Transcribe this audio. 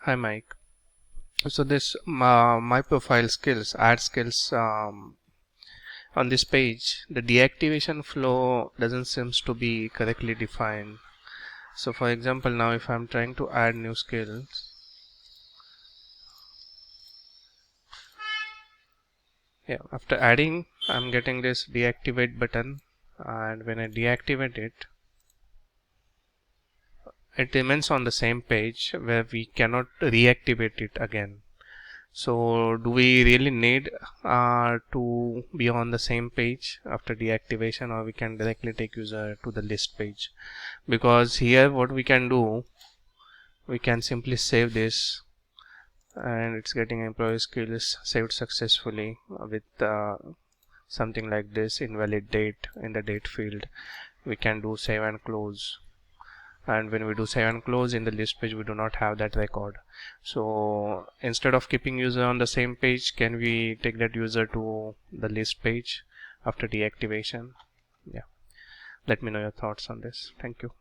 Hi Mike. So this my profile skills, add skills on this page, the deactivation flow doesn't seems to be correctly defined. So for example, now if I'm trying to add new skills, yeah, after adding, I'm getting this deactivate button, and when I deactivate it, it remains on the same page where we cannot reactivate it again. So do we really need to be on the same page after deactivation, or we can directly take user to the list page? Because here what we can do, we can simply save this, and it's getting employee skills saved successfully with something like this invalid date in the date field. We can do save and close, and when we do save and close in the list page, we do not have that record. So instead of keeping user on the same page, can we take that user to the list page after deactivation? Yeah, let me know your thoughts on this. Thank you.